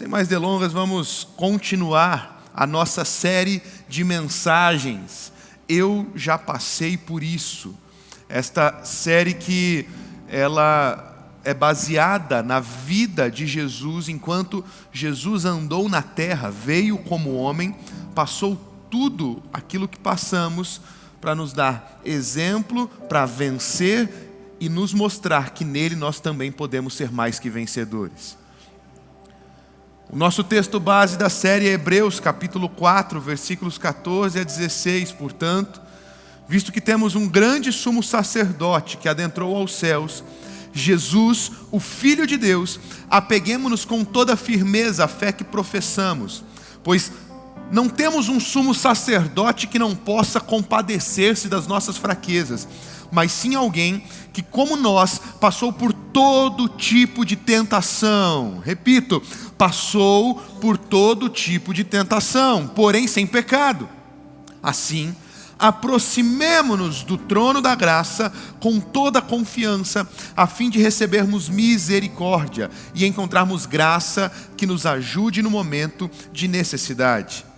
Sem mais delongas, vamos continuar a nossa série de mensagens. Eu já passei por isso. Esta série que ela é baseada na vida de Jesus, enquanto Jesus andou na terra, veio como homem, passou tudo aquilo que passamos para nos dar exemplo, para vencer e nos mostrar que nele nós também podemos ser mais que vencedores. O nosso texto base da série é Hebreus capítulo 4, versículos 14 a 16, portanto, visto que temos um grande sumo sacerdote que adentrou aos céus, Jesus, o Filho de Deus, apeguemo-nos com toda firmeza à fé que professamos, pois não temos um sumo sacerdote que não possa compadecer-se das nossas fraquezas, mas sim alguém que, como nós, passou por todo tipo de tentação. Repito, passou por todo tipo de tentação, porém sem pecado. Assim, aproximemo-nos do trono da graça com toda a confiança, a fim de recebermos misericórdia e encontrarmos graça que nos ajude no momento de necessidade.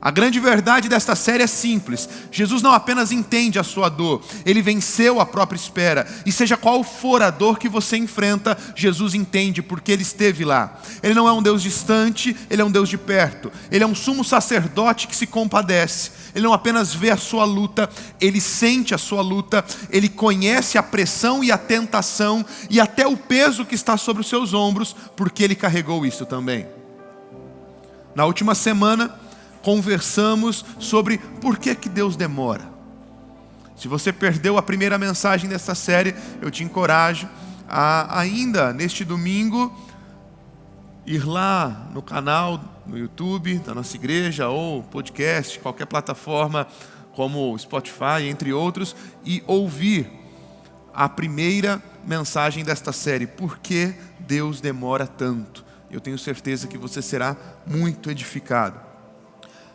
A grande verdade desta série é simples. Jesus não apenas entende a sua dor, Ele venceu a própria espera. E seja qual for a dor que você enfrenta, Jesus entende porque Ele esteve lá. Ele não é um Deus distante, Ele é um Deus de perto. Ele é um sumo sacerdote que se compadece. Ele não apenas vê a sua luta, Ele sente a sua luta. Ele conhece a pressão e a tentação e até o peso que está sobre os seus ombros, porque Ele carregou isso também. Na última semana, conversamos sobre por que Deus demora. Se você perdeu a primeira mensagem dessa série, eu te encorajo a ainda neste domingo ir lá no canal, no YouTube da nossa igreja ou podcast, qualquer plataforma como Spotify, entre outros, e ouvir a primeira mensagem desta série, por que Deus demora tanto. Eu tenho certeza que você será muito edificado.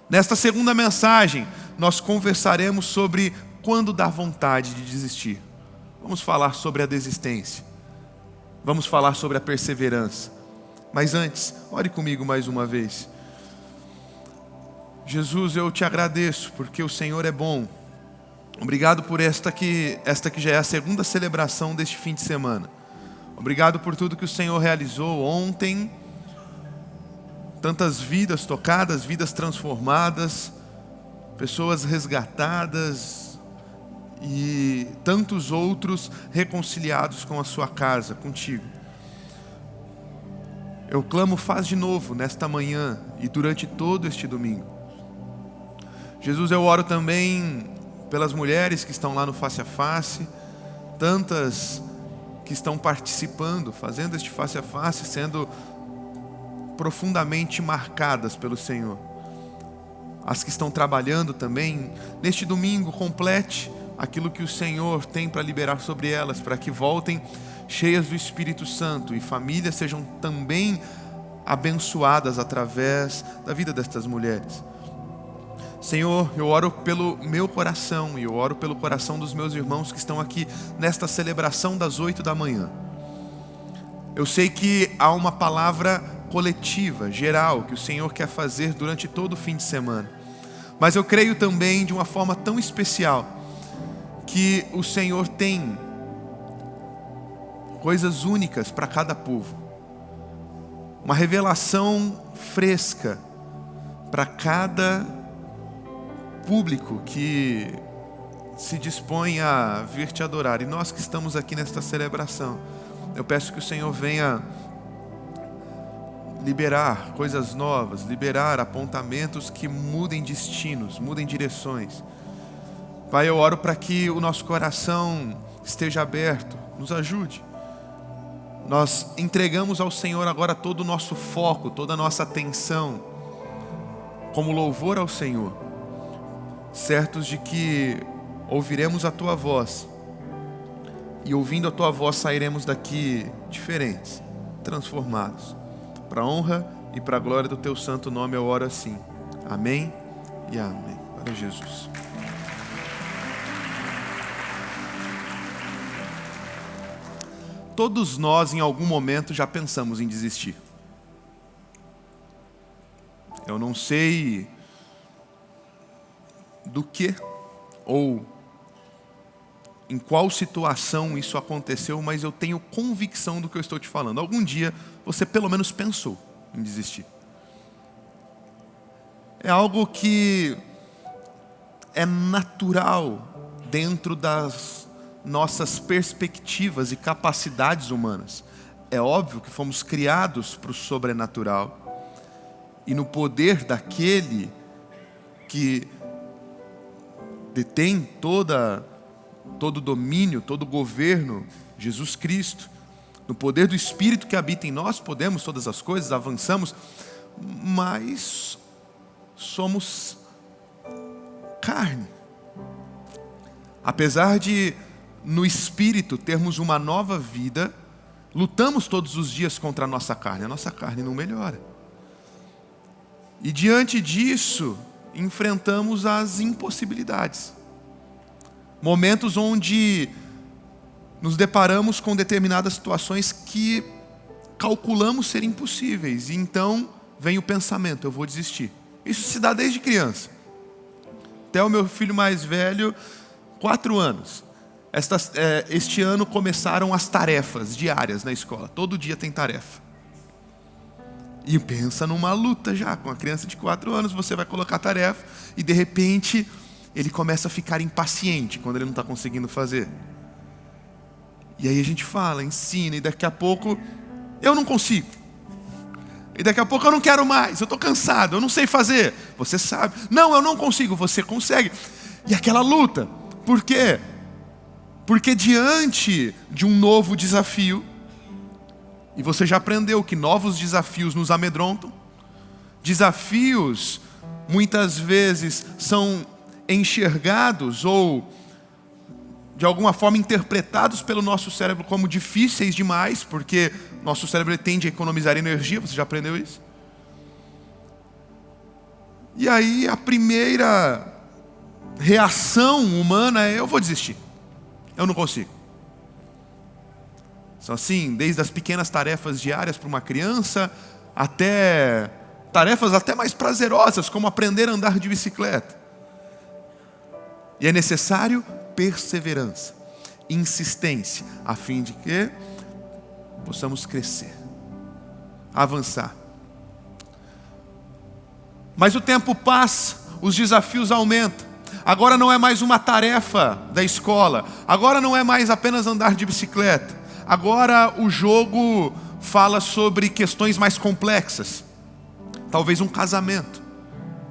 Nesta segunda mensagem, nós conversaremos sobre quando dá vontade de desistir. Vamos falar sobre a desistência. Vamos falar sobre a perseverança. Mas antes, ore comigo mais uma vez. Jesus, eu te agradeço porque o Senhor é bom. Obrigado por esta que já é a segunda celebração deste fim de semana. Obrigado por tudo que o Senhor realizou ontem. Tantas vidas tocadas, vidas transformadas, pessoas resgatadas e tantos outros reconciliados com a sua casa, contigo. Eu clamo, faz de novo nesta manhã e durante todo este domingo. Jesus, eu oro também pelas mulheres que estão lá no Face a Face, tantas que estão participando, fazendo este Face a Face, sendo profundamente marcadas pelo Senhor. As que estão trabalhando também, neste domingo, complete aquilo que o Senhor tem para liberar sobre elas, para que voltem cheias do Espírito Santo e famílias sejam também abençoadas através da vida destas mulheres. Senhor, eu oro pelo meu coração e eu oro pelo coração dos meus irmãos que estão aqui nesta celebração das 8 da manhã. Eu sei que há uma palavra coletiva, geral, que o Senhor quer fazer durante todo o fim de semana. Mas eu creio também de uma forma tão especial que o Senhor tem coisas únicas para cada povo. Uma revelação fresca para cada público que se dispõe a vir te adorar. E nós que estamos aqui nesta celebração, eu peço que o Senhor venha liberar coisas novas, liberar apontamentos que mudem destinos, mudem direções. Pai, eu oro para que o nosso coração esteja aberto, nos ajude. Nós entregamos ao Senhor agora todo o nosso foco, toda a nossa atenção, como louvor ao Senhor, certos de que ouviremos a Tua voz, e ouvindo a Tua voz sairemos daqui diferentes, transformados. Para a honra e para a glória do Teu santo nome eu oro assim. Amém e amém. Glória a Jesus. Todos nós em algum momento já pensamos em desistir. Eu não sei do que ou em qual situação isso aconteceu, mas eu tenho convicção do que eu estou te falando. Algum dia você pelo menos pensou em desistir. É algo que é natural dentro das nossas perspectivas e capacidades humanas. É óbvio que fomos criados para o sobrenatural e no poder daquele que detém todo domínio, todo governo, Jesus Cristo. No poder do Espírito que habita em nós, podemos todas as coisas, avançamos, mas somos carne. Apesar de, no Espírito, termos uma nova vida, lutamos todos os dias contra a nossa carne não melhora. E diante disso, enfrentamos as impossibilidades. Momentos onde nos deparamos com determinadas situações que calculamos ser impossíveis. E então vem o pensamento, eu vou desistir. Isso se dá desde criança. Até o meu filho mais velho, 4 anos. Este ano começaram as tarefas diárias na escola. Todo dia tem tarefa. E pensa numa luta já. Com a criança de 4 anos, você vai colocar tarefa e de repente ele começa a ficar impaciente quando ele não está conseguindo fazer. E aí a gente fala, ensina, e daqui a pouco eu não consigo. E daqui a pouco eu não quero mais, eu estou cansado, eu não sei fazer. Você sabe. Não, eu não consigo, você consegue. E aquela luta. Por quê? Porque diante de um novo desafio, e você já aprendeu que novos desafios nos amedrontam, desafios muitas vezes são enxergados ou de alguma forma interpretados pelo nosso cérebro como difíceis demais, porque nosso cérebro tende a economizar energia, você já aprendeu isso? E aí a primeira reação humana é: eu vou desistir, eu não consigo. São assim, desde as pequenas tarefas diárias para uma criança, até tarefas até mais prazerosas, como aprender a andar de bicicleta. E é necessário perseverança, insistência, a fim de que possamos crescer, avançar. Mas o tempo passa, os desafios aumentam. Agora não é mais uma tarefa da escola, agora não é mais apenas andar de bicicleta. Agora o jogo fala sobre questões mais complexas. Talvez um casamento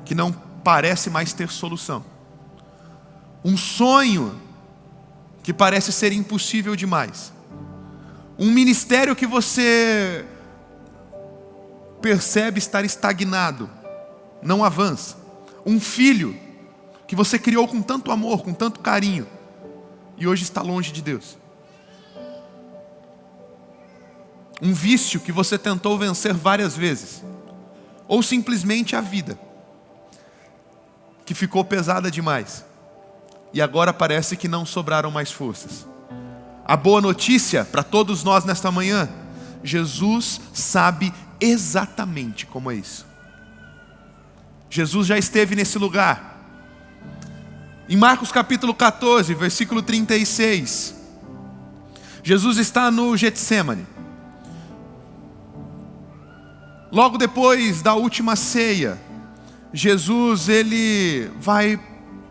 que não parece mais ter solução. Um sonho que parece ser impossível demais. Um ministério que você percebe estar estagnado, não avança. Um filho que você criou com tanto amor, com tanto carinho, e hoje está longe de Deus. Um vício que você tentou vencer várias vezes. Ou simplesmente a vida, que ficou pesada demais. E agora parece que não sobraram mais forças. A boa notícia para todos nós nesta manhã: Jesus sabe exatamente como é isso. Jesus já esteve nesse lugar. Em Marcos capítulo 14, versículo 36, Jesus está no Getsêmani. Logo depois da última ceia, Jesus ele vai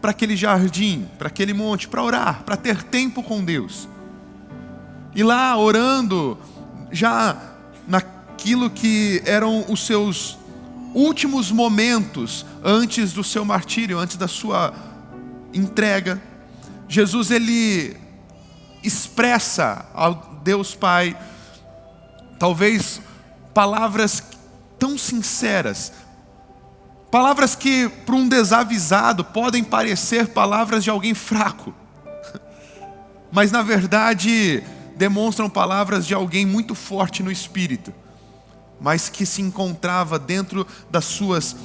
para aquele jardim, para aquele monte, para orar, para ter tempo com Deus. E lá orando, já naquilo que eram os seus últimos momentos antes do seu martírio, antes da sua entrega, Jesus ele expressa ao Deus Pai, talvez palavras tão sinceras, palavras que para um desavisado podem parecer palavras de alguém fraco, mas na verdade demonstram palavras de alguém muito forte no espírito, mas que se encontrava dentro das suas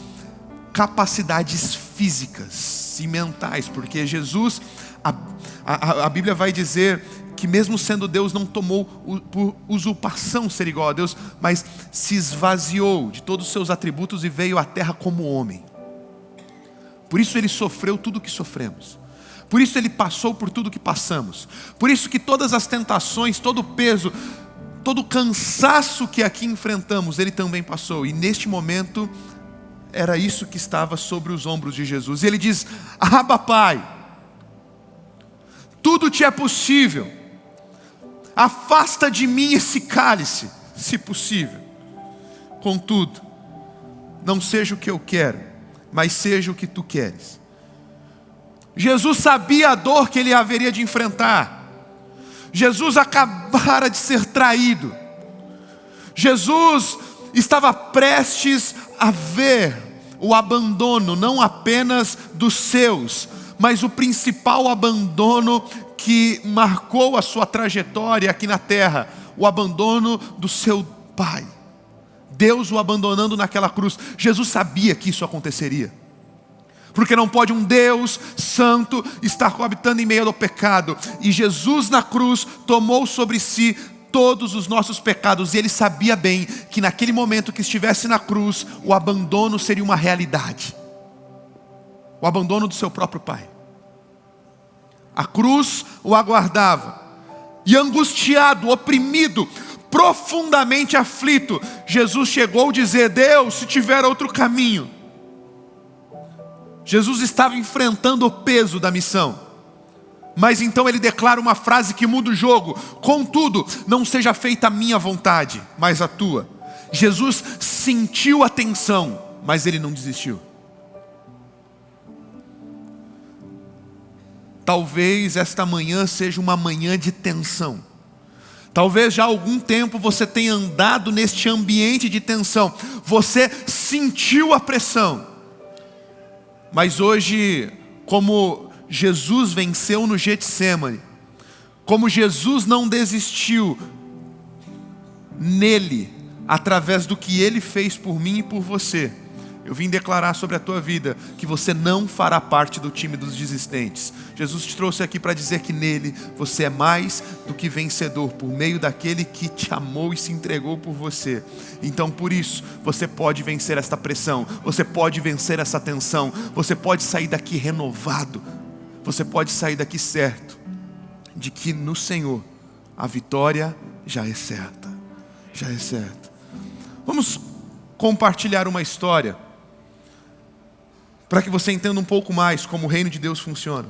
capacidades físicas e mentais, porque Jesus, a Bíblia vai dizer que mesmo sendo Deus não tomou por usurpação ser igual a Deus, mas se esvaziou de todos os seus atributos e veio à terra como homem. Por isso Ele sofreu tudo o que sofremos. Por isso Ele passou por tudo o que passamos. Por isso que todas as tentações, todo o peso, todo o cansaço que aqui enfrentamos, Ele também passou. E neste momento, era isso que estava sobre os ombros de Jesus. E Ele diz: Abba, Pai, tudo te é possível. Afasta de mim esse cálice, se possível. Contudo, não seja o que eu quero, mas seja o que tu queres. Jesus sabia a dor que ele haveria de enfrentar. Jesus acabara de ser traído. Jesus estava prestes a ver o abandono, não apenas dos seus, mas o principal abandono que marcou a sua trajetória aqui na terra, o abandono do seu pai. Deus o abandonando naquela cruz. Jesus sabia que isso aconteceria. Porque não pode um Deus santo estar coabitando em meio ao pecado. E Jesus na cruz tomou sobre si todos os nossos pecados. E Ele sabia bem que naquele momento que estivesse na cruz, o abandono seria uma realidade. O abandono do seu próprio pai. A cruz o aguardava. E angustiado, oprimido, profundamente aflito, Jesus chegou a dizer: Deus, se tiver outro caminho. Jesus estava enfrentando o peso da missão. Mas então Ele declara uma frase que muda o jogo: contudo, não seja feita a minha vontade, mas a tua. Jesus sentiu a tensão, mas Ele não desistiu. Talvez esta manhã seja uma manhã de tensão. Talvez já há algum tempo você tenha andado neste ambiente de tensão. Você sentiu a pressão. Mas hoje, como Jesus venceu no Getsêmani, como Jesus não desistiu nele, através do que Ele fez por mim e por você, eu vim declarar sobre a tua vida que você não fará parte do time dos desistentes. Jesus te trouxe aqui para dizer que nele você é mais do que vencedor, por meio daquele que te amou e se entregou por você. Então por isso, você pode vencer esta pressão, você pode vencer essa tensão, você pode sair daqui renovado, você pode sair daqui certo, de que no Senhor a vitória já é certa, já é certa. Vamos compartilhar uma história, para que você entenda um pouco mais como o reino de Deus funciona.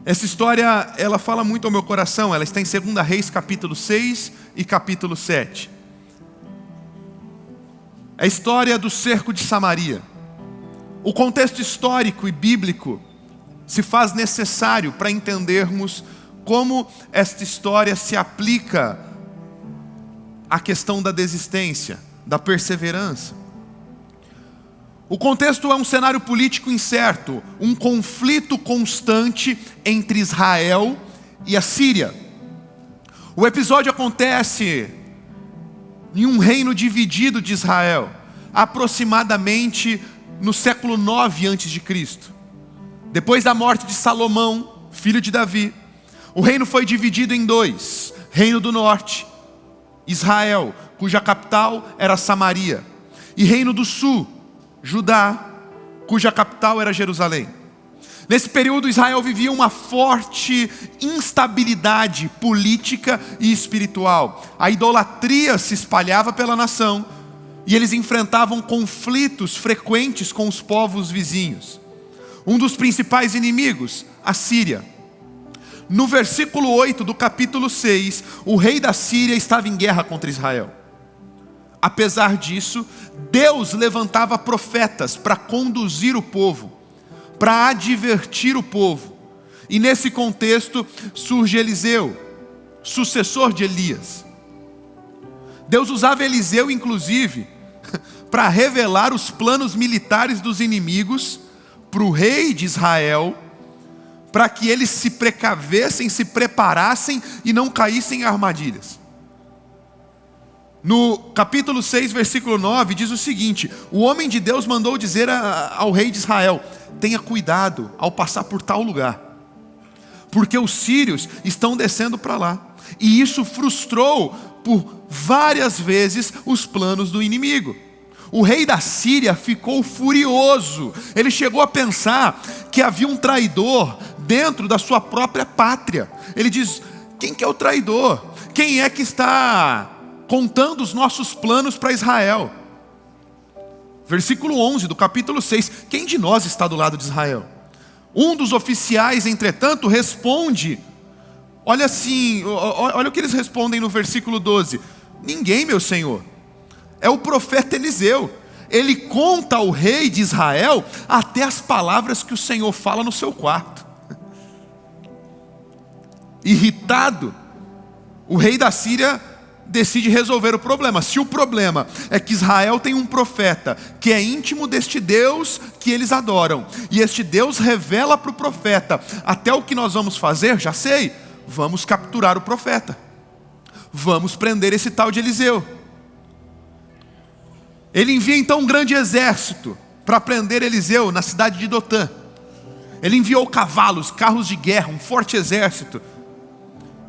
Essa história, ela fala muito ao meu coração. Ela está em 2 Reis capítulo 6 e capítulo 7. É a história do cerco de Samaria. O contexto histórico e bíblico se faz necessário para entendermos como esta história se aplica à questão da desistência, da perseverança. O contexto é um cenário político incerto, um conflito constante entre Israel e a Síria. O episódio acontece em um reino dividido de Israel, aproximadamente no século 9 a.C. Depois da morte de Salomão, filho de Davi, o reino foi dividido em dois: Reino do Norte, Israel, cuja capital era Samaria, e Reino do Sul, Judá, cuja capital era Jerusalém. Nesse período, Israel vivia uma forte instabilidade política e espiritual. A idolatria se espalhava pela nação e eles enfrentavam conflitos frequentes com os povos vizinhos. Um dos principais inimigos, a Síria. No versículo 8 do capítulo 6, o rei da Síria estava em guerra contra Israel. Apesar disso, Deus levantava profetas para conduzir o povo, para advertir o povo. E nesse contexto surge Eliseu, sucessor de Elias. Deus usava Eliseu, inclusive, para revelar os planos militares dos inimigos para o rei de Israel, para que eles se precavessem, se preparassem e não caíssem em armadilhas. No capítulo 6, versículo 9, diz o seguinte: o homem de Deus mandou dizer ao rei de Israel: tenha cuidado ao passar por tal lugar, porque os sírios estão descendo para lá. E isso frustrou por várias vezes os planos do inimigo. O rei da Síria ficou furioso. Ele chegou a pensar que havia um traidor dentro da sua própria pátria. Ele diz: quem que é o traidor? Quem é que está contando os nossos planos para Israel? Versículo 11 do capítulo 6. Quem de nós está do lado de Israel? Um dos oficiais, entretanto, responde. Olha assim, olha o que eles respondem no versículo 12. Ninguém, meu senhor. É o profeta Eliseu. Ele conta ao rei de Israel até as palavras que o Senhor fala no seu quarto. Irritado, o rei da Síria decide resolver o problema. Se o problema é que Israel tem um profeta que é íntimo deste Deus que eles adoram, e este Deus revela para o profeta até o que nós vamos fazer, já sei, vamos capturar o profeta. Vamos prender esse tal de Eliseu. Ele envia então um grande exército para prender Eliseu na cidade de Dotã. Ele enviou cavalos, carros de guerra, um forte exército.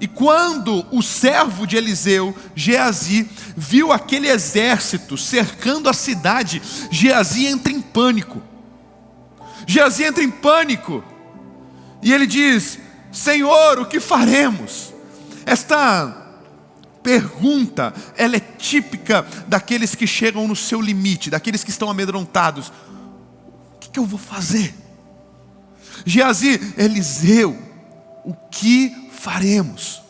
E quando o servo de Eliseu, Geazi, viu aquele exército cercando a cidade, Geazi entra em pânico. Geazi entra em pânico. E ele diz: Senhor, o que faremos? Esta pergunta, ela é típica daqueles que chegam no seu limite, daqueles que estão amedrontados. O que eu vou fazer? Geazi, Eliseu, o que faremos?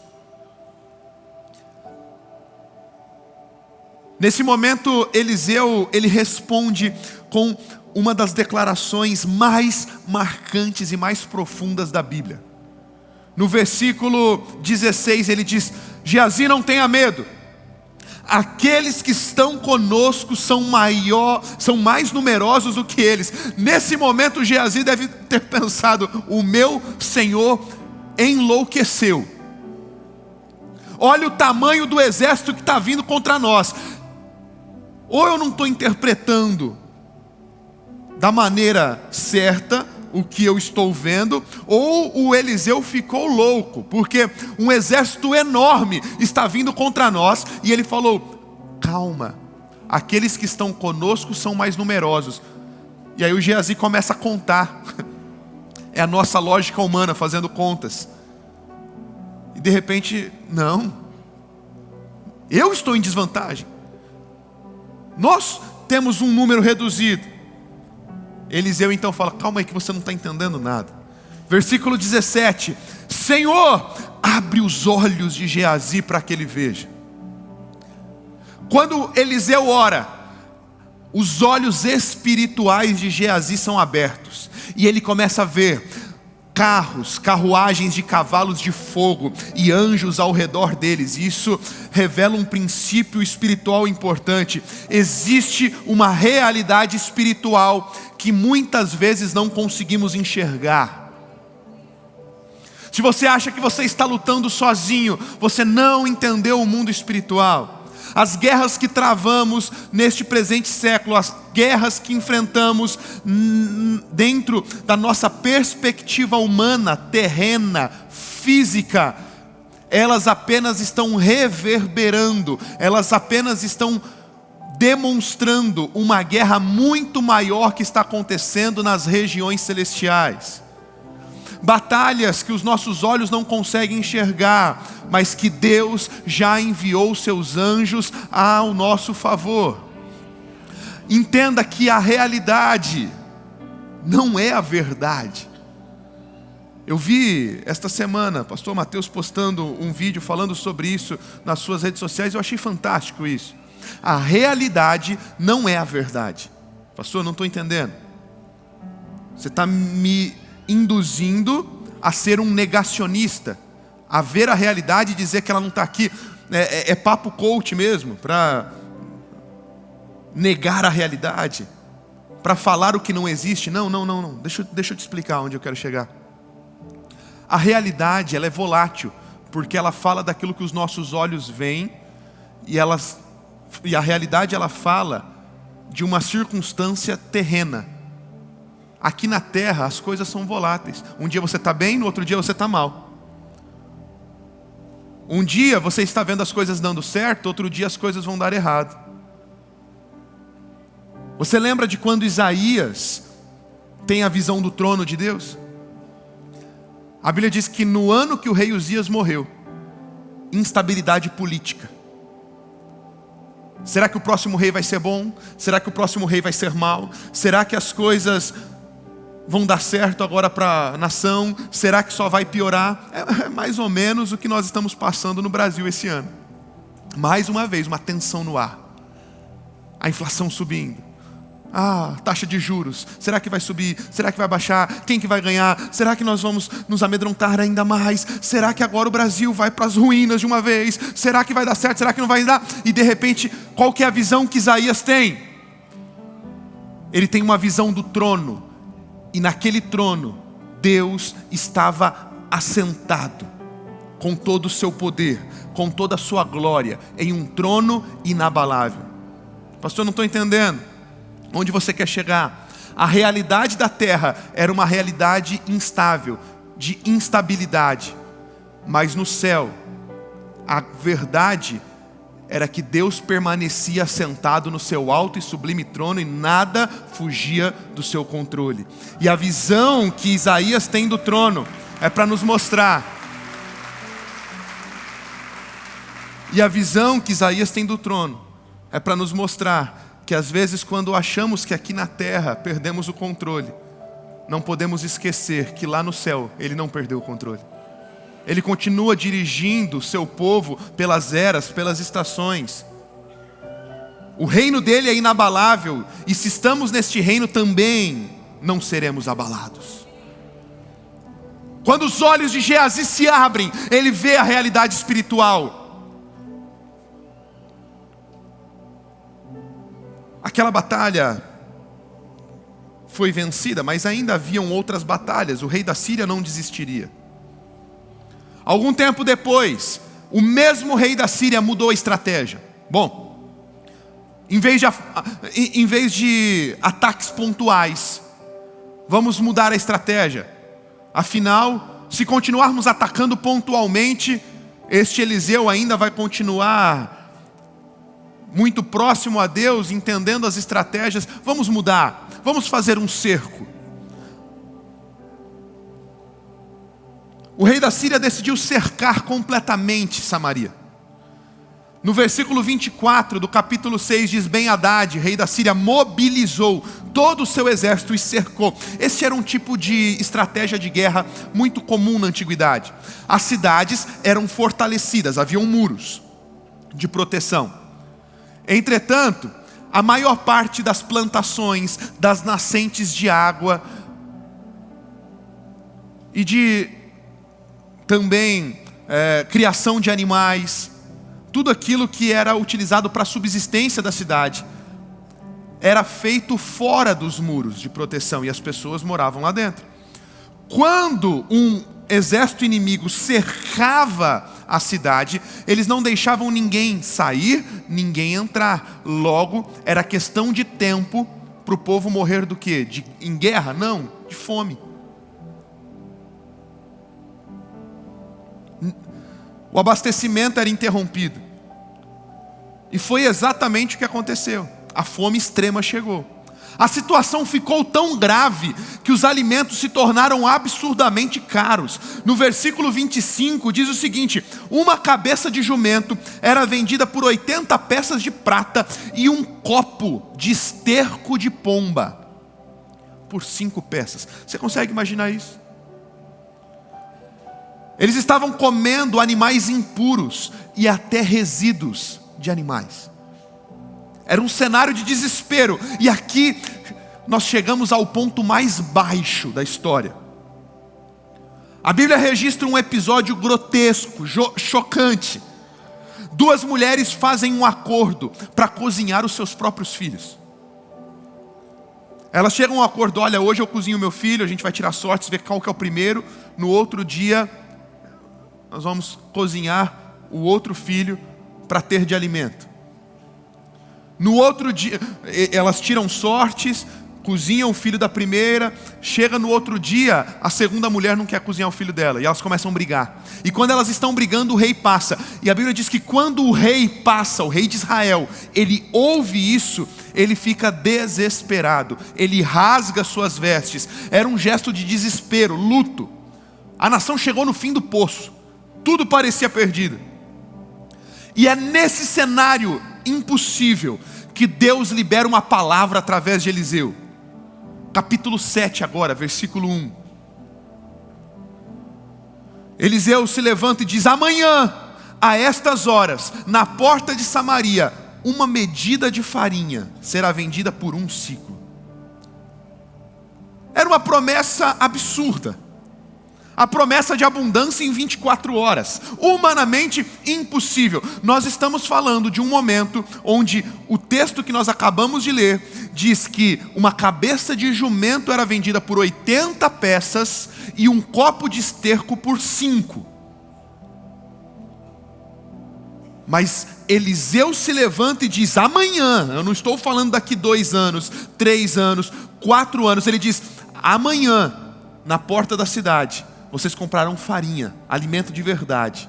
Nesse momento, Eliseu, ele responde com uma das declarações mais marcantes e mais profundas da Bíblia. No versículo 16 ele diz: Geazi, não tenha medo. Aqueles que estão conosco são mais numerosos do que eles. Nesse momento Geazi deve ter pensado: o meu Senhor enlouqueceu. Olha o tamanho do exército que está vindo contra nós. Ou eu não estou interpretando da maneira certa o que eu estou vendo, ou o Eliseu ficou louco, porque um exército enorme está vindo contra nós, e ele falou: calma, aqueles que estão conosco são mais numerosos. E aí o Geazi começa a contar. É a nossa lógica humana fazendo contas. E de repente, não, eu estou em desvantagem, nós temos um número reduzido. Eliseu então fala: calma aí que você não está entendendo nada. Versículo 17: Senhor, abre os olhos de Geazi para que ele veja. Quando Eliseu ora, os olhos espirituais de Geazi são abertos, e ele começa a ver carros, carruagens de cavalos de fogo e anjos ao redor deles. Isso revela um princípio espiritual importante. Existe uma realidade espiritual que muitas vezes não conseguimos enxergar. Se você acha que você está lutando sozinho, você não entendeu o mundo espiritual. As guerras que travamos neste presente século, as guerras que enfrentamos dentro da nossa perspectiva humana, terrena, física, elas apenas estão reverberando, elas apenas estão demonstrando uma guerra muito maior que está acontecendo nas regiões celestiais. Batalhas que os nossos olhos não conseguem enxergar, mas que Deus já enviou seus anjos ao nosso favor. Entenda que a realidade não é a verdade. Eu vi esta semana pastor Mateus postando um vídeo falando sobre isso nas suas redes sociais. Eu achei fantástico isso. A realidade não é a verdade. Pastor, não estou entendendo. Você está me induzindo a ser um negacionista, a ver a realidade e dizer que ela não está aqui. É papo coach mesmo, para negar a realidade, para falar o que não existe. Não. Deixa eu te explicar onde eu quero chegar. A realidade, ela é volátil, porque ela fala daquilo que os nossos olhos veem, e a realidade, ela fala de uma circunstância terrena. Aqui na terra as coisas são voláteis. Um dia você está bem, no outro dia você está mal. Um dia você está vendo as coisas dando certo, outro dia as coisas vão dar errado. Você lembra de quando Isaías tem a visão do trono de Deus? A Bíblia diz que no ano que o rei Uzias morreu, instabilidade política. Será que o próximo rei vai ser bom? Será que o próximo rei vai ser mau? Será que as coisas vão dar certo agora para a nação? Será que só vai piorar? É mais ou menos o que nós estamos passando no Brasil esse ano. Mais uma vez, uma tensão no ar. A inflação subindo. Taxa de juros, será que vai subir? Será que vai baixar? Quem que vai ganhar? Será que nós vamos nos amedrontar ainda mais? Será que agora o Brasil vai para as ruínas de uma vez? Será que vai dar certo? Será que não vai dar? E de repente, qual que é a visão que Isaías tem? Ele tem uma visão do trono, e naquele trono, Deus estava assentado, com todo o seu poder, com toda a sua glória, em um trono inabalável. Pastor, não estou entendendo. Onde você quer chegar? A realidade da terra era uma realidade instável, de instabilidade. Mas no céu, a verdade era que Deus permanecia sentado no seu alto e sublime trono e nada fugia do seu controle. E a visão que Isaías tem do trono é para nos mostrar. E a visão que Isaías tem do trono é para nos mostrar que às vezes quando achamos que aqui na terra perdemos o controle, não podemos esquecer que lá no céu Ele não perdeu o controle. Ele continua dirigindo o seu povo pelas eras, pelas estações. O reino dele é inabalável, e se estamos neste reino também não seremos abalados. Quando os olhos de Geazi se abrem, ele vê a realidade espiritual. Aquela batalha foi vencida, mas ainda haviam outras batalhas. O rei da Síria não desistiria. Algum tempo depois, o mesmo rei da Síria mudou a estratégia. Bom, em vez de ataques pontuais, vamos mudar a estratégia. Afinal, se continuarmos atacando pontualmente, este Eliseu ainda vai continuar muito próximo a Deus, entendendo as estratégias. Vamos mudar, vamos fazer um cerco. O rei da Síria decidiu cercar completamente Samaria. No versículo 24 do capítulo 6 diz: Ben-Hadad, rei da Síria, mobilizou todo o seu exército e cercou. Esse era um tipo de estratégia de guerra muito comum na antiguidade. As cidades eram fortalecidas, haviam muros de proteção. Entretanto, a maior parte das plantações, das nascentes de água e de também criação de animais, tudo aquilo que era utilizado para a subsistência da cidade, era feito fora dos muros de proteção, e as pessoas moravam lá dentro. Quando um exército inimigo cercava a cidade, eles não deixavam ninguém sair, ninguém entrar. Logo, era questão de tempo para o povo morrer do quê? Em guerra? Não, de fome. O abastecimento era interrompido. E foi exatamente o que aconteceu. A fome extrema chegou. A situação ficou tão grave que os alimentos se tornaram absurdamente caros. No versículo 25 diz o seguinte: uma cabeça de jumento era vendida por 80 peças de prata e um copo de esterco de pomba por 5 peças. Você consegue imaginar isso? Eles estavam comendo animais impuros e até resíduos de animais. Era um cenário de desespero. E aqui nós chegamos ao ponto mais baixo da história. A Bíblia registra um episódio grotesco, chocante. 2 mulheres fazem um acordo para cozinhar os seus próprios filhos. Elas chegam a um acordo: olha, hoje eu cozinho meu filho, a gente vai tirar sortes, ver qual que é o primeiro. No outro dia, nós vamos cozinhar o outro filho para ter de alimento. No outro dia, elas tiram sortes, cozinham o filho da primeira, chega no outro dia, a segunda mulher não quer cozinhar o filho dela, e elas começam a brigar. E quando elas estão brigando, o rei passa. E a Bíblia diz que quando o rei passa, o rei de Israel, ele ouve isso, ele fica desesperado, ele rasga suas vestes. Era um gesto de desespero, luto. A nação chegou no fim do poço, tudo parecia perdido. E é nesse cenário impossível que Deus libera uma palavra através de Eliseu. Capítulo 7 agora, versículo 1. Eliseu se levanta e diz: amanhã, a estas horas, na porta de Samaria, uma medida de farinha será vendida por 1 siclo. Era uma promessa absurda. A promessa de abundância em 24 horas, humanamente impossível. Nós estamos falando de um momento onde o texto que nós acabamos de ler diz que uma cabeça de jumento era vendida por 80 peças e um copo de esterco por 5. Mas Eliseu se levanta e diz: amanhã, eu não estou falando daqui 2 anos, 3 anos, 4 anos, ele diz: amanhã, na porta da cidade, vocês comprarão farinha, alimento de verdade,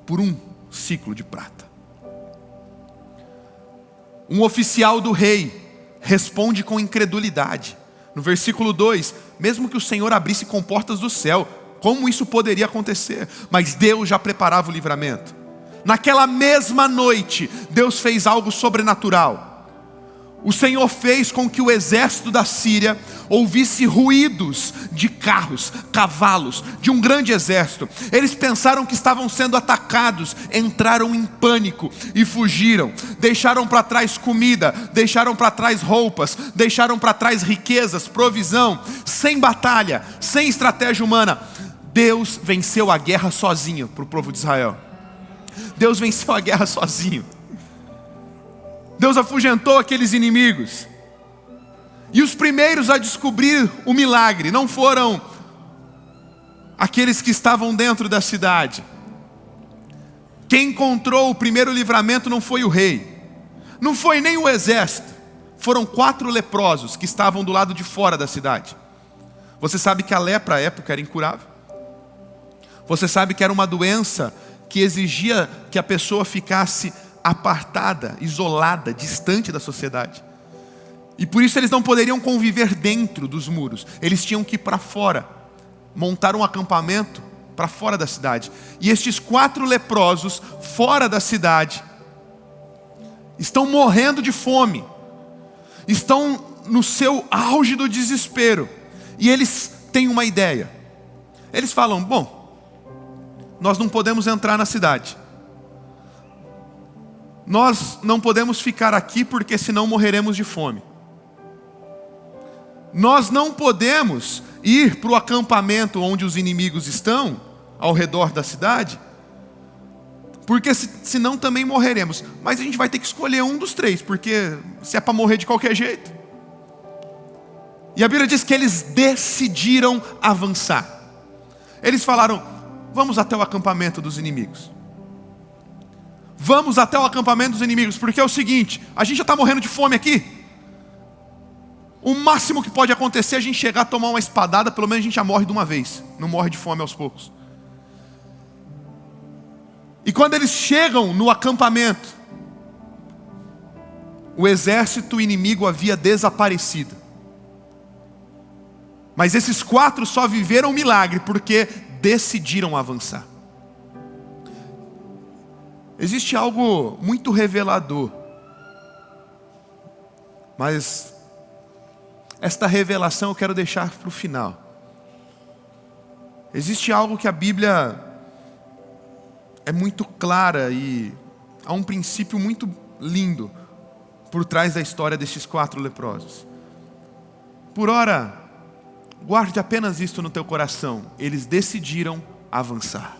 por 1 siclo de prata. Um oficial do rei responde com incredulidade. No versículo 2, mesmo que o Senhor abrisse comportas do céu, como isso poderia acontecer? Mas Deus já preparava o livramento. Naquela mesma noite, Deus fez algo sobrenatural. O Senhor fez com que o exército da Síria ouvisse ruídos de carros, cavalos, de um grande exército. Eles pensaram que estavam sendo atacados, entraram em pânico e fugiram. Deixaram para trás comida, deixaram para trás roupas, deixaram para trás riquezas, provisão, sem batalha, sem estratégia humana. Deus venceu a guerra sozinho para o povo de Israel. Deus venceu a guerra sozinho. Deus afugentou aqueles inimigos. E os primeiros a descobrir o milagre não foram aqueles que estavam dentro da cidade. Quem encontrou o primeiro livramento não foi o rei, não foi nem o exército. Foram 4 leprosos que estavam do lado de fora da cidade. Você sabe que a lepra à época era incurável? Você sabe que era uma doença que exigia que a pessoa ficasse apartada, isolada, distante da sociedade. E por isso eles não poderiam conviver dentro dos muros. Eles tinham que ir para fora, montar um acampamento para fora da cidade. E estes 4 leprosos, fora da cidade, estão morrendo de fome. Estão no seu auge do desespero. E eles têm uma ideia. Eles falam: bom, nós não podemos entrar na cidade. Nós não podemos ficar aqui porque senão morreremos de fome. Nós não podemos ir para o acampamento onde os inimigos estão, ao redor da cidade, porque senão também morreremos. Mas a gente vai ter que escolher um dos 3, porque se é para morrer de qualquer jeito. E a Bíblia diz que eles decidiram avançar. Eles falaram: vamos até o acampamento dos inimigos. Vamos até o acampamento dos inimigos, porque é o seguinte: a gente já está morrendo de fome aqui. O máximo que pode acontecer é a gente chegar a tomar uma espadada, pelo menos a gente já morre de uma vez, não morre de fome aos poucos. E quando eles chegam no acampamento, o exército inimigo havia desaparecido. Mas esses 4 só viveram o milagre porque decidiram avançar. Existe algo muito revelador, mas esta revelação eu quero deixar para o final. Existe algo que a Bíblia é muito clara e há um princípio muito lindo por trás da história destes 4 leprosos. Por ora, guarde apenas isto no teu coração: eles decidiram avançar.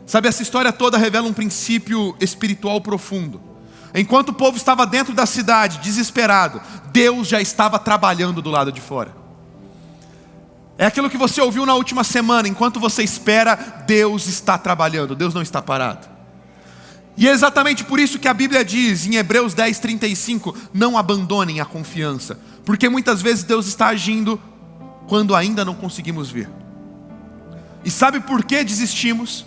Sabe, essa história toda revela um princípio espiritual profundo. Enquanto o povo estava dentro da cidade, desesperado, Deus já estava trabalhando do lado de fora. É aquilo que você ouviu na última semana: enquanto você espera, Deus está trabalhando, Deus não está parado. E é exatamente por isso que a Bíblia diz em Hebreus 10:35, não abandonem a confiança, porque muitas vezes Deus está agindo quando ainda não conseguimos ver. E sabe por que desistimos?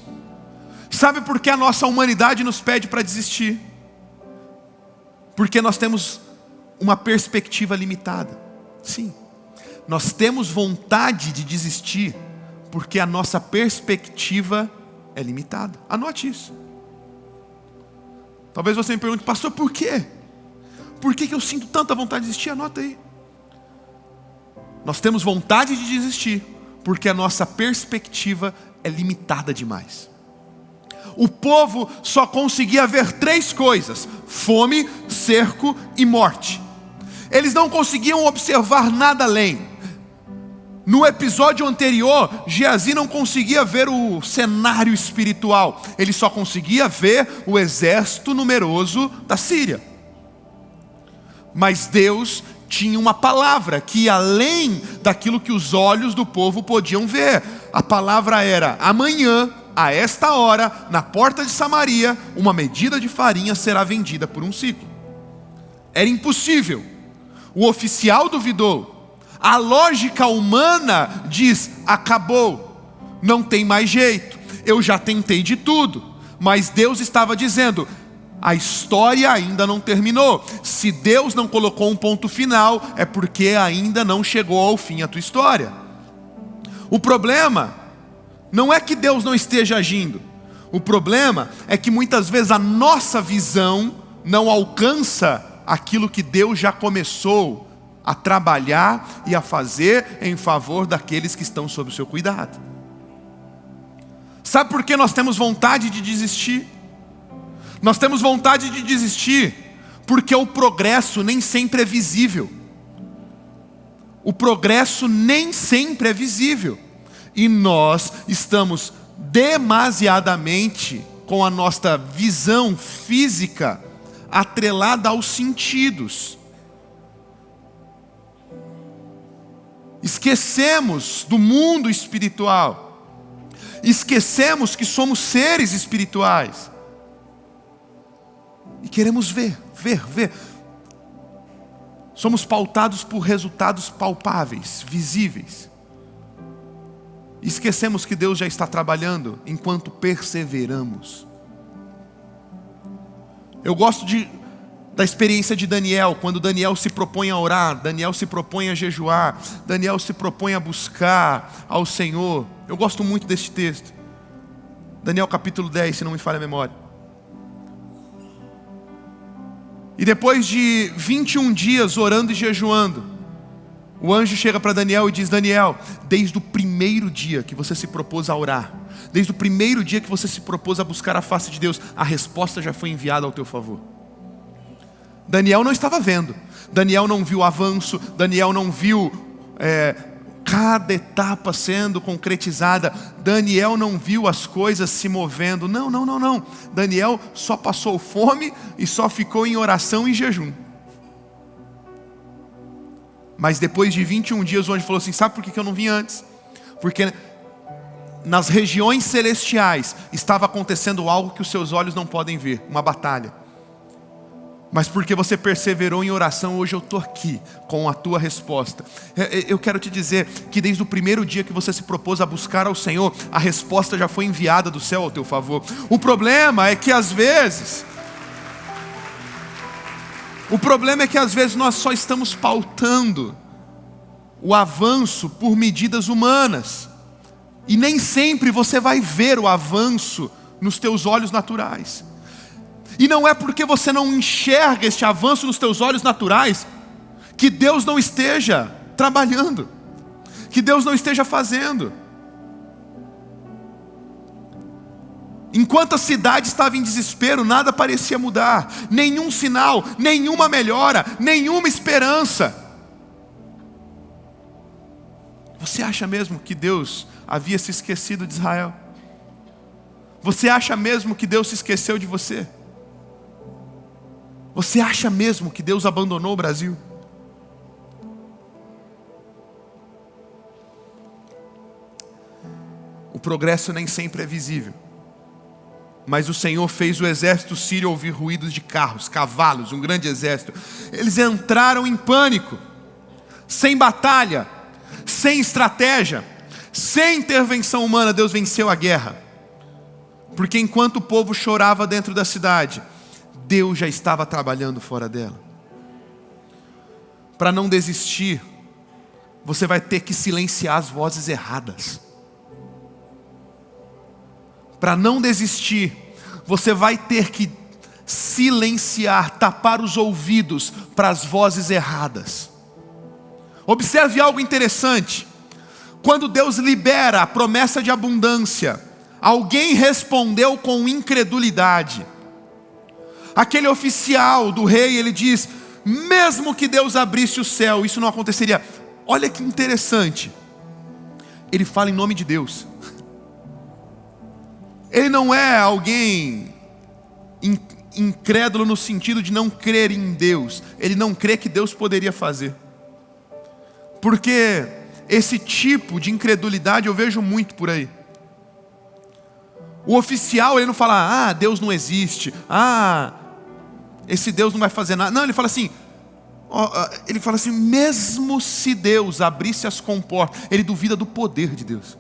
Sabe por que a nossa humanidade nos pede para desistir? Porque nós temos uma perspectiva limitada. Sim, nós temos vontade de desistir porque a nossa perspectiva é limitada. Anote isso. Talvez você me pergunte, pastor, por quê? Por que eu sinto tanta vontade de desistir? Anota aí. Nós temos vontade de desistir porque a nossa perspectiva é limitada demais. O povo só conseguia ver 3 coisas: fome, cerco e morte. Eles não conseguiam observar nada além. No episódio anterior, Geazi não conseguia ver o cenário espiritual. Ele só conseguia ver o exército numeroso da Síria. Mas Deus tinha uma palavra que ia além daquilo que os olhos do povo podiam ver. A palavra era: amanhã, a esta hora, na porta de Samaria, uma medida de farinha será vendida por 1 siclo. Era impossível. O oficial duvidou. A lógica humana diz: acabou, não tem mais jeito, eu já tentei de tudo. Mas Deus estava dizendo: a história ainda não terminou. Se Deus não colocou um ponto final, é porque ainda não chegou ao fim a tua história. O problema não é que Deus não esteja agindo. O problema é que muitas vezes a nossa visão não alcança aquilo que Deus já começou a trabalhar e a fazer em favor daqueles que estão sob o seu cuidado. Sabe por que nós temos vontade de desistir? Nós temos vontade de desistir porque o progresso nem sempre é visível. O progresso nem sempre é visível. E nós estamos demasiadamente com a nossa visão física atrelada aos sentidos. Esquecemos do mundo espiritual. Esquecemos que somos seres espirituais. E queremos ver. Somos pautados por resultados palpáveis, visíveis. Esquecemos que Deus já está trabalhando enquanto perseveramos. Eu gosto da experiência de Daniel, quando Daniel se propõe a orar, Daniel se propõe a jejuar, Daniel se propõe a buscar ao Senhor. Eu gosto muito deste texto. Daniel capítulo 10, se não me falha a memória. E depois de 21 dias orando e jejuando, o anjo chega para Daniel e diz: Daniel, desde o primeiro dia que você se propôs a orar, desde o primeiro dia que você se propôs a buscar a face de Deus, a resposta já foi enviada ao teu favor. Daniel não estava vendo, Daniel não viu o avanço, Daniel não viu cada etapa sendo concretizada, Daniel não viu as coisas se movendo, não. Daniel só passou fome e só ficou em oração e jejum. Mas depois de 21 dias o anjo falou assim: sabe por que eu não vim antes? Porque nas regiões celestiais estava acontecendo algo que os seus olhos não podem ver, uma batalha. Mas porque você perseverou em oração, hoje eu estou aqui com a tua resposta. Eu quero te dizer que desde o primeiro dia que você se propôs a buscar ao Senhor, a resposta já foi enviada do céu ao teu favor. O problema é que às vezes nós só estamos pautando o avanço por medidas humanas. E nem sempre você vai ver o avanço nos teus olhos naturais. E não é porque você não enxerga este avanço nos teus olhos naturais que Deus não esteja trabalhando, que Deus não esteja fazendo. Enquanto a cidade estava em desespero, nada parecia mudar, nenhum sinal, nenhuma melhora, nenhuma esperança. Você acha mesmo que Deus havia se esquecido de Israel? Você acha mesmo que Deus se esqueceu de você? Você acha mesmo que Deus abandonou o Brasil? O progresso nem sempre é visível. Mas o Senhor fez o exército sírio ouvir ruídos de carros, cavalos, um grande exército. Eles entraram em pânico, sem batalha, sem estratégia, sem intervenção humana. Deus venceu a guerra. Porque enquanto o povo chorava dentro da cidade, Deus já estava trabalhando fora dela. Para não desistir, você vai ter que silenciar as vozes erradas. Para não desistir, você vai ter que silenciar, tapar os ouvidos para as vozes erradas. Observe algo interessante. Quando Deus libera a promessa de abundância, alguém respondeu com incredulidade. Aquele oficial do rei, ele diz: mesmo que Deus abrisse o céu, isso não aconteceria. Olha que interessante. Ele fala em nome de Deus. Ele não é alguém incrédulo no sentido de não crer em Deus. Ele não crê que Deus poderia fazer. Porque esse tipo de incredulidade eu vejo muito por aí. O oficial, ele não fala: Deus não existe, esse Deus não vai fazer nada. Não, ele fala assim, mesmo se Deus abrisse as comportas, ele duvida do poder de Deus.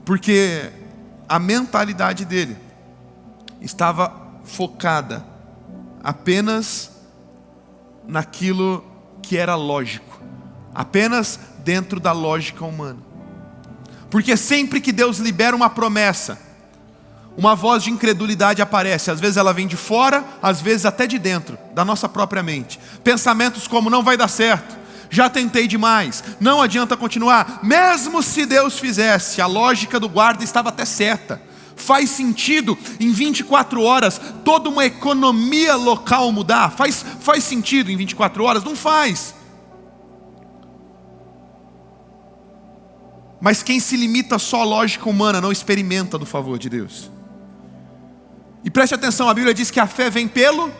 Porque a mentalidade dele estava focada apenas naquilo que era lógico, apenas dentro da lógica humana. Porque sempre que Deus libera uma promessa, uma voz de incredulidade aparece. Às vezes ela vem de fora, às vezes até de dentro, da nossa própria mente. Pensamentos como: não vai dar certo, já tentei demais, não adianta continuar. Mesmo se Deus fizesse, a lógica do guarda estava até certa. Faz sentido em 24 horas toda uma economia local mudar? Faz sentido em 24 horas? Não faz. Mas quem se limita só à lógica humana não experimenta do favor de Deus. E preste atenção, a Bíblia diz que a fé vem pelo...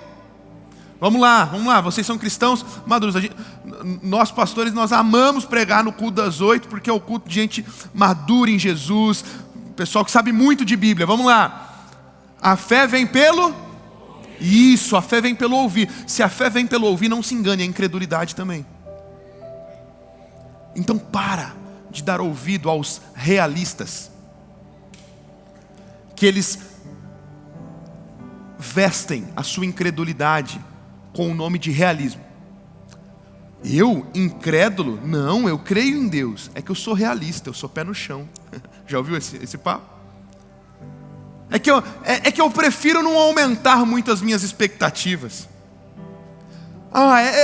Vamos lá, vocês são cristãos maduros. Nós pastores, nós amamos pregar no culto das 8, porque é o culto de gente madura em Jesus, pessoal que sabe muito de Bíblia. Vamos lá. A fé vem pelo... Isso, a fé vem pelo ouvir. Se a fé vem pelo ouvir, não se engane, é incredulidade também. Então para de dar ouvido aos realistas, que eles vestem a sua incredulidade com o nome de realismo. Eu, incrédulo? Não, eu creio em Deus. É que eu sou realista, eu sou pé no chão. Já ouviu esse papo? É que eu prefiro não aumentar muito as minhas expectativas.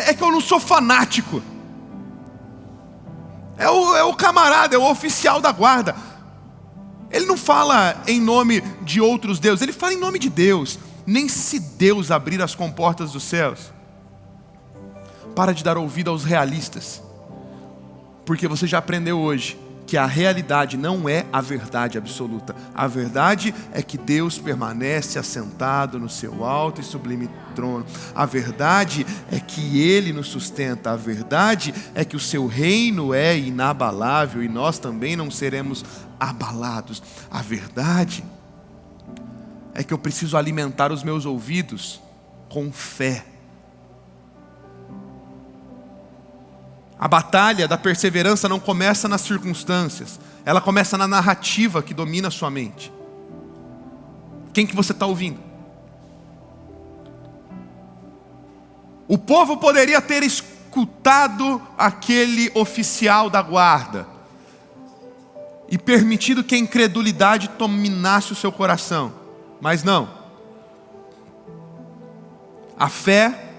É que eu não sou fanático. É o camarada, é o oficial da guarda. Ele não fala em nome de outros deuses, ele fala em nome de Deus. Nem se Deus abrir as comportas dos céus. Para de dar ouvido aos realistas. Porque você já aprendeu hoje que a realidade não é a verdade absoluta. A verdade é que Deus permanece assentado no seu alto e sublime trono. A verdade é que Ele nos sustenta. A verdade é que o seu reino é inabalável e nós também não seremos abalados. A verdade é que eu preciso alimentar os meus ouvidos com fé. A batalha da perseverança não começa nas circunstâncias, ela começa na narrativa que domina a sua mente. Quem que você está ouvindo? O povo poderia ter escutado aquele oficial da guarda e permitido que a incredulidade dominasse o seu coração, mas não. A fé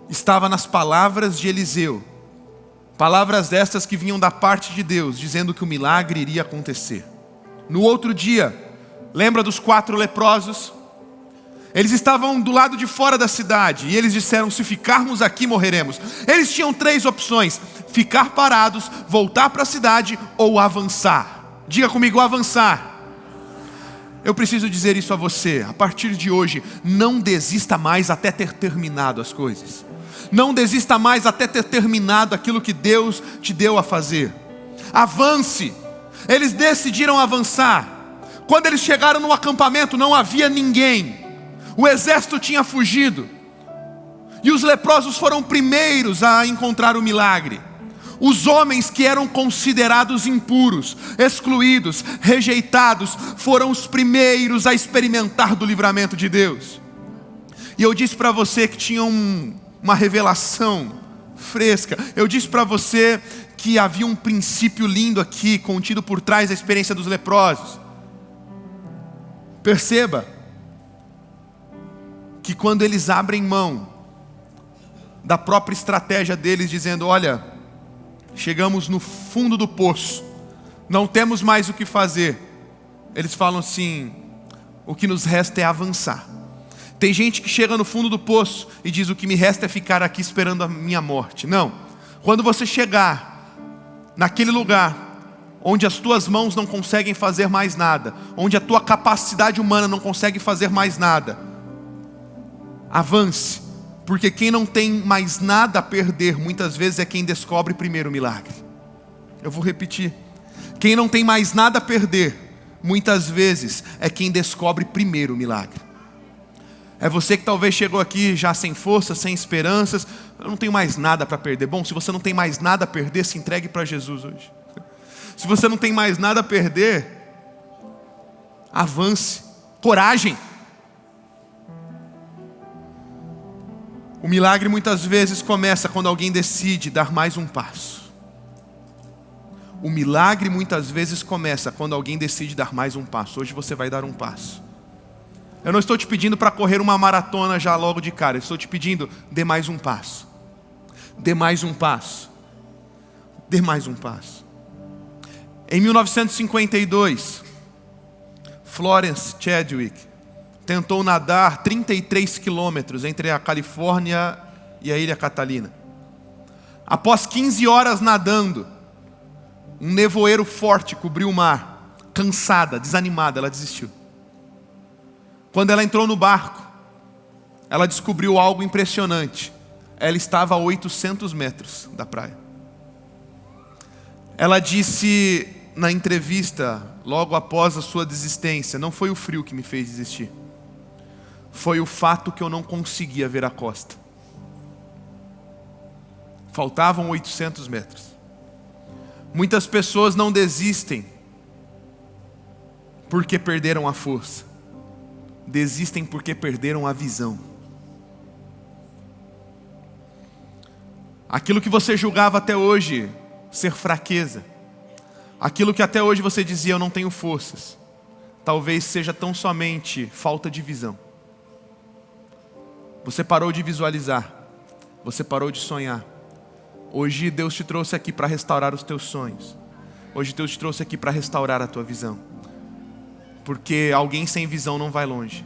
estava nas palavras de Eliseu. Palavras destas que vinham da parte de Deus, dizendo que o milagre iria acontecer. No outro dia, lembra dos 4 leprosos? Eles estavam do lado de fora da cidade e eles disseram: se ficarmos aqui, morreremos. Eles tinham 3 opções: ficar parados, voltar para a cidade ou avançar. Diga comigo: avançar. Eu preciso dizer isso a você. A partir de hoje, não desista mais até ter terminado as coisas. Não desista mais até ter terminado aquilo que Deus te deu a fazer. Avance. Eles decidiram avançar. Quando eles chegaram no acampamento, não havia ninguém. O exército tinha fugido. E os leprosos foram primeiros a encontrar o milagre. Os homens que eram considerados impuros, excluídos, rejeitados, foram os primeiros a experimentar do livramento de Deus. E eu disse para você que tinha uma revelação fresca. Eu disse para você que havia um princípio lindo aqui, contido por trás da experiência dos leprosos. Perceba que quando eles abrem mão da própria estratégia deles, dizendo: olha, chegamos no fundo do poço, não temos mais o que fazer, eles falam assim: o que nos resta é avançar. Tem gente que chega no fundo do poço e diz: o que me resta é ficar aqui esperando a minha morte. Não, quando você chegar naquele lugar onde as tuas mãos não conseguem fazer mais nada, onde a tua capacidade humana não consegue fazer mais nada, avance, porque quem não tem mais nada a perder, muitas vezes é quem descobre primeiro o milagre. Eu vou repetir: quem não tem mais nada a perder, muitas vezes é quem descobre primeiro o milagre. É você que talvez chegou aqui já sem força, sem esperanças. Eu não tenho mais nada para perder. Bom, se você não tem mais nada a perder, se entregue para Jesus hoje. Se você não tem mais nada a perder, avance, coragem. O milagre muitas vezes começa quando alguém decide dar mais um passo. O milagre muitas vezes começa quando alguém decide dar mais um passo. Hoje você vai dar um passo. Eu não estou te pedindo para correr uma maratona já logo de cara. Eu estou te pedindo: dê mais um passo. Dê mais um passo. Dê mais um passo. Em 1952, Florence Chadwick tentou nadar 33 quilômetros entre a Califórnia e a Ilha Catalina. Após 15 horas nadando, um nevoeiro forte cobriu o mar. Cansada, desanimada, ela desistiu. Quando ela entrou no barco, ela descobriu algo impressionante. Ela estava a 800 metros da praia. Ela disse na entrevista, logo após a sua desistência: não foi o frio que me fez desistir, foi o fato que eu não conseguia ver a costa. Faltavam 800 metros. Muitas pessoas não desistem porque perderam a força. Desistem porque perderam a visão. Aquilo que você julgava até hoje ser fraqueza, aquilo que até hoje você dizia: eu não tenho forças, talvez seja tão somente falta de visão. Você parou de visualizar, você parou de sonhar. Hoje Deus te trouxe aqui para restaurar os teus sonhos. Hoje Deus te trouxe aqui para restaurar a tua visão. Porque alguém sem visão não vai longe.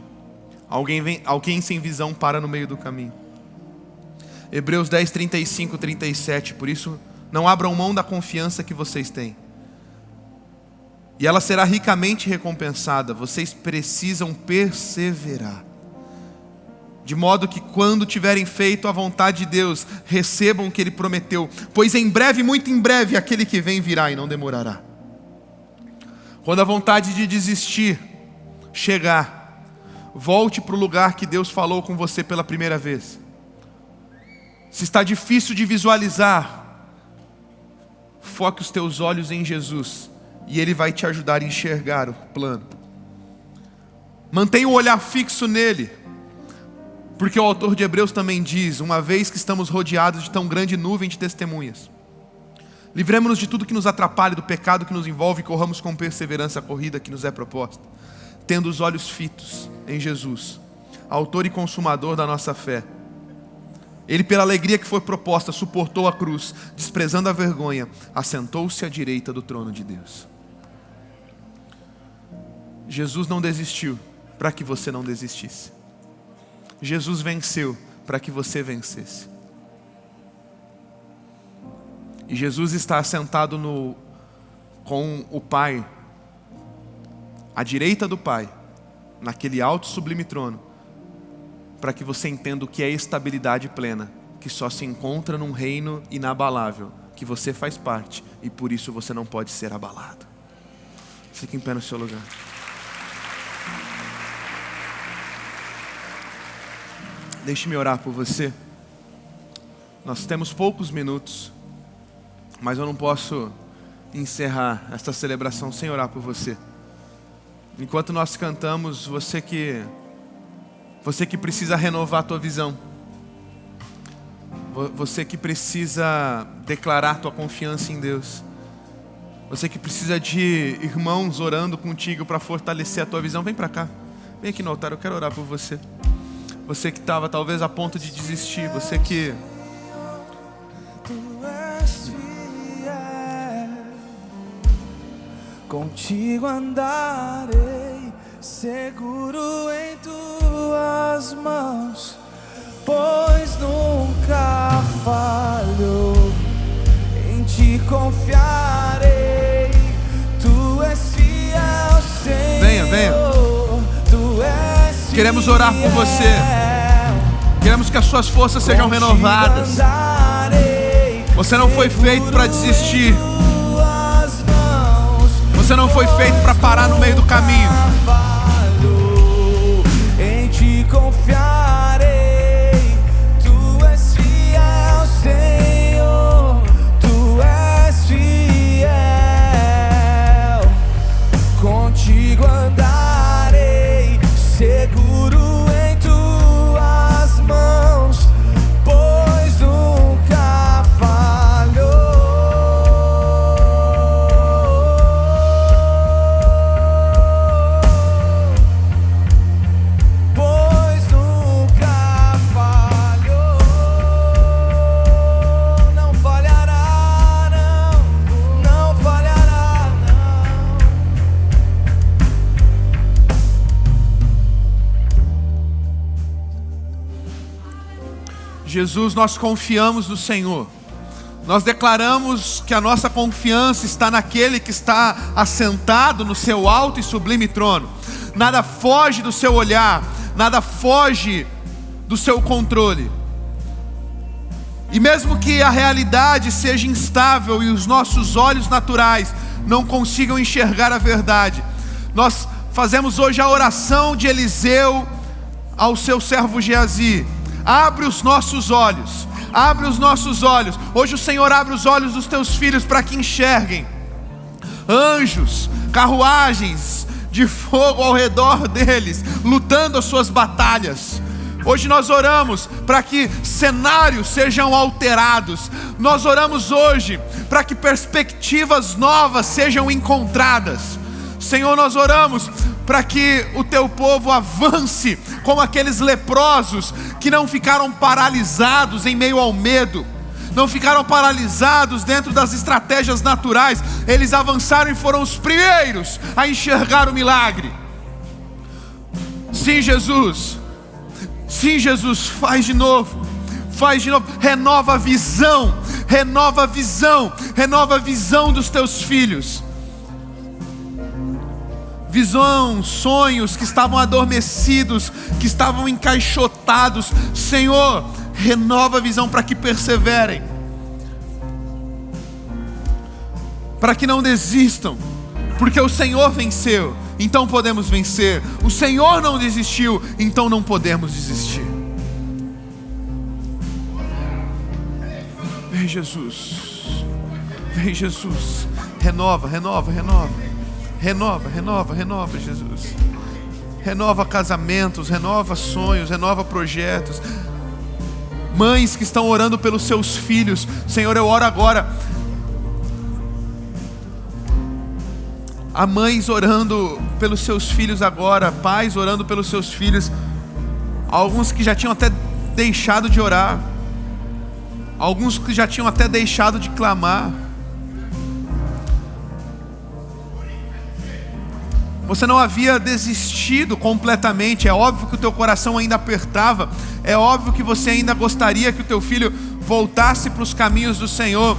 Alguém sem visão para no meio do caminho. Hebreus 10, 35, 37. Por isso, não abram mão da confiança que vocês têm, e ela será ricamente recompensada. Vocês precisam perseverar, de modo que quando tiverem feito a vontade de Deus, recebam o que Ele prometeu. Pois em breve, muito em breve, aquele que vem virá e não demorará. Quando a vontade de desistir chegar, volte para o lugar que Deus falou com você pela primeira vez. Se está difícil de visualizar, foque os teus olhos em Jesus e Ele vai te ajudar a enxergar o plano. Mantenha o olhar fixo nele, porque o autor de Hebreus também diz: uma vez que estamos rodeados de tão grande nuvem de testemunhas, livremos-nos de tudo que nos atrapalhe, do pecado que nos envolve, e corramos com perseverança a corrida que nos é proposta, tendo os olhos fitos em Jesus, autor e consumador da nossa fé. Ele, pela alegria que foi proposta, suportou a cruz, desprezando a vergonha, assentou-se à direita do trono de Deus. Jesus não desistiu para que você não desistisse. Jesus venceu para que você vencesse. E Jesus está assentado com o Pai, à direita do Pai, naquele alto e sublime trono, para que você entenda o que é estabilidade plena, que só se encontra num reino inabalável, que você faz parte, e por isso você não pode ser abalado. Fique em pé no seu lugar. Deixe-me orar por você. Nós temos poucos minutos, mas eu não posso encerrar esta celebração sem orar por você. Enquanto nós cantamos, você que precisa renovar a tua visão, você que precisa declarar tua confiança em Deus, você que precisa de irmãos orando contigo para fortalecer a tua visão, vem para cá, vem aqui no altar, eu quero orar por você. Você que estava talvez a ponto de desistir, você que... Contigo andarei, seguro em tuas mãos, pois nunca falho. Em ti confiarei, tu és fiel, Senhor. Venha. Tu és fiel. Queremos orar por você. Queremos que as suas forças sejam renovadas. Você não foi feito para desistir. Você não foi feito para parar no meio do caminho. Em ti confiarei, tu és fiel, Senhor, tu és fiel. Contigo andarei, seguro em tuas mãos, pois nunca falhou. Jesus, nós confiamos no Senhor. Nós declaramos que a nossa confiança está naquele que está assentado no seu alto e sublime trono. Nada foge do seu olhar, nada foge do seu controle. E mesmo que a realidade seja instável e os nossos olhos naturais não consigam enxergar a verdade, nós fazemos hoje a oração de Eliseu ao seu servo Geazi: abre os nossos olhos, abre os nossos olhos. Hoje o Senhor abre os olhos dos teus filhos para que enxerguem anjos, carruagens de fogo ao redor deles, lutando as suas batalhas. Hoje nós oramos para que cenários sejam alterados. Nós oramos hoje para que perspectivas novas sejam encontradas. Senhor, nós oramos para que o teu povo avance como aqueles leprosos que não ficaram paralisados em meio ao medo, não ficaram paralisados dentro das estratégias naturais. Eles avançaram e foram os primeiros a enxergar o milagre. Sim, Jesus. Sim, Jesus, faz de novo, renova a visão, renova a visão, renova a visão dos teus filhos. Visão, sonhos que estavam adormecidos, que estavam encaixotados. Senhor, renova a visão para que perseverem, para que não desistam, porque o Senhor venceu, então podemos vencer. O Senhor não desistiu, então não podemos desistir. Vem, Jesus. Vem, Jesus. Renova, renova, renova. Renova, renova, renova, Jesus. Renova casamentos, renova sonhos, renova projetos. Mães que estão orando pelos seus filhos, Senhor, eu oro agora. Há mães orando pelos seus filhos agora, pais orando pelos seus filhos. Alguns que já tinham até deixado de orar, alguns que já tinham até deixado de clamar. Você não havia desistido completamente. É óbvio que o teu coração ainda apertava. É óbvio que você ainda gostaria que o teu filho voltasse para os caminhos do Senhor.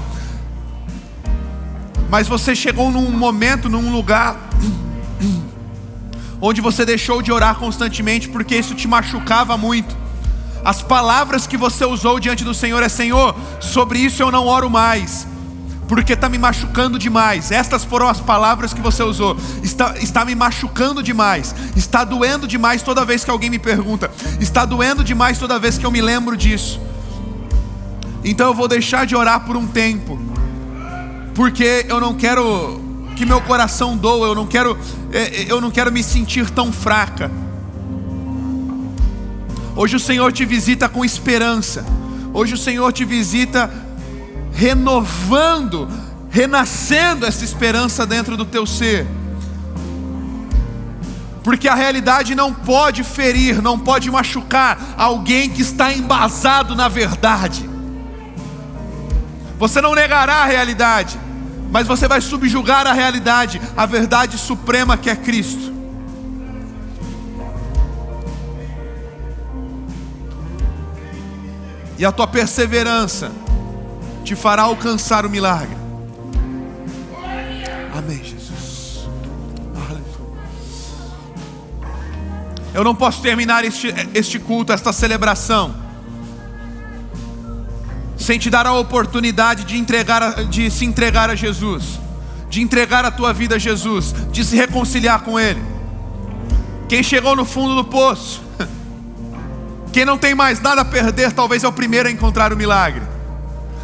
Mas você chegou num momento, num lugar onde você deixou de orar constantemente porque isso te machucava muito. As palavras que você usou diante do Senhor é: Senhor, sobre isso eu não oro mais, porque está me machucando demais. Estas foram as palavras que você usou. Está me machucando demais, está doendo demais toda vez que alguém me pergunta, está doendo demais toda vez que eu me lembro disso. Então eu vou deixar de orar por um tempo, porque eu não quero que meu coração doa, eu não quero me sentir tão fraca. Hoje o Senhor te visita com esperança. Hoje o Senhor te visita renovando, renascendo essa esperança dentro do teu ser. Porque a realidade não pode ferir, não pode machucar alguém que está embasado na verdade. Você não negará a realidade, mas você vai subjugar a realidade, a verdade suprema que é Cristo. E a tua perseverança te fará alcançar o milagre. Amém, Jesus. Aleluia. Eu não posso terminar este culto, esta celebração, sem te dar a oportunidade de se entregar a Jesus, de entregar a tua vida a Jesus, de se reconciliar com Ele. Quem chegou no fundo do poço, quem não tem mais nada a perder, talvez é o primeiro a encontrar o milagre.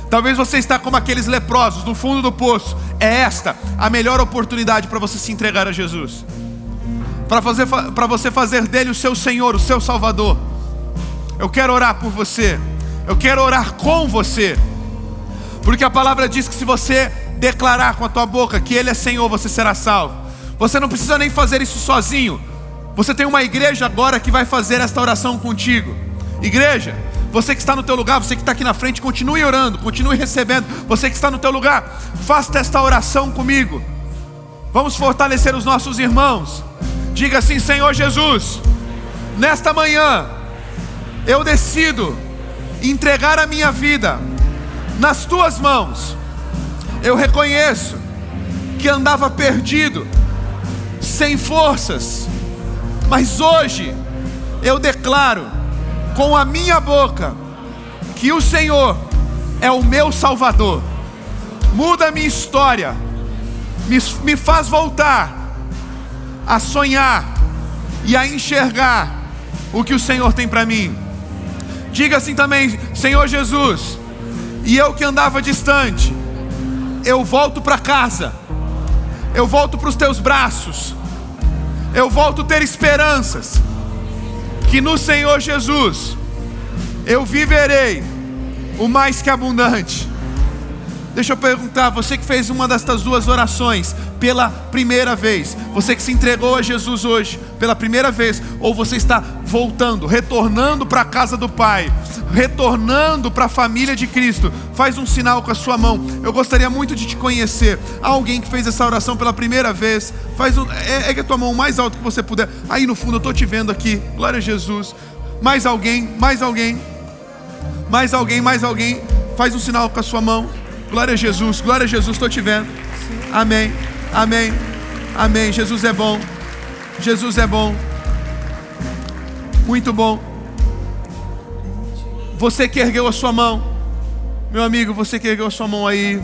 Talvez você está como aqueles leprosos no fundo do poço. É esta a melhor oportunidade para você se entregar a Jesus, para você fazer dele o seu Senhor, o seu Salvador. Eu quero orar por você, eu quero orar com você, porque a palavra diz que se você declarar com a tua boca que Ele é Senhor, você será salvo. Você não precisa nem fazer isso sozinho. Você tem uma igreja agora que vai fazer esta oração contigo. Igreja, você que está no teu lugar, você que está aqui na frente, continue orando, continue recebendo. Você que está no teu lugar, faça esta oração comigo. Vamos fortalecer os nossos irmãos. Diga assim: Senhor Jesus, nesta manhã eu decido entregar a minha vida nas tuas mãos. Eu reconheço que andava perdido, sem forças, mas hoje eu declaro com a minha boca que o Senhor é o meu Salvador. Muda a minha história, me faz voltar a sonhar e a enxergar o que o Senhor tem para mim. Diga assim também: Senhor Jesus, e eu que andava distante, eu volto para casa, eu volto para os teus braços, eu volto a ter esperanças, que no Senhor Jesus eu viverei o mais que abundante. Deixa eu perguntar, você que fez uma destas duas orações pela primeira vez, você que se entregou a Jesus hoje pela primeira vez, ou você está voltando, retornando para a casa do Pai, retornando para a família de Cristo, faz um sinal com a sua mão. Eu gostaria muito de te conhecer. Há alguém que fez essa oração pela primeira vez? Ergue a tua mão o mais alto que você puder. Aí no fundo eu estou te vendo aqui. Glória a Jesus. Mais alguém, mais alguém, mais alguém, mais alguém. Faz um sinal com a sua mão. Glória a Jesus, estou te vendo. Amém, amém, amém. Jesus é bom, Jesus é bom, muito bom. Você que ergueu a sua mão, meu amigo, você que ergueu a sua mão aí,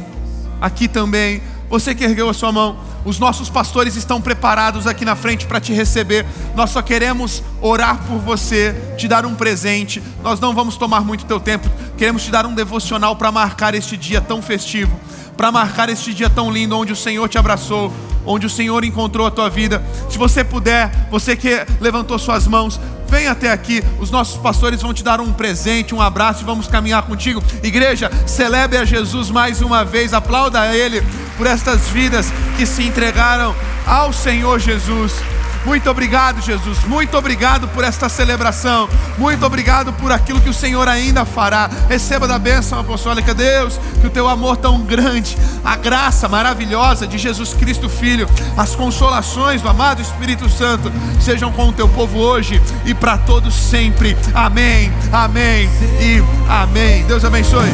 aqui também, você que ergueu a sua mão, os nossos pastores estão preparados aqui na frente para te receber. Nós só queremos orar por você, te dar um presente. Nós não vamos tomar muito teu tempo. Queremos te dar um devocional para marcar este dia tão festivo, para marcar este dia tão lindo, onde o Senhor te abraçou, onde o Senhor encontrou a tua vida. Se você puder, você que levantou suas mãos, vem até aqui, os nossos pastores vão te dar um presente, um abraço e vamos caminhar contigo. Igreja, celebre a Jesus mais uma vez, aplauda a Ele por estas vidas que se entregaram ao Senhor Jesus. Muito obrigado, Jesus, muito obrigado por esta celebração, muito obrigado por aquilo que o Senhor ainda fará. Receba da bênção apostólica, Deus, que o teu amor tão grande, a graça maravilhosa de Jesus Cristo Filho, as consolações do amado Espírito Santo sejam com o teu povo hoje e para todos sempre. Amém, amém e amém. Deus abençoe.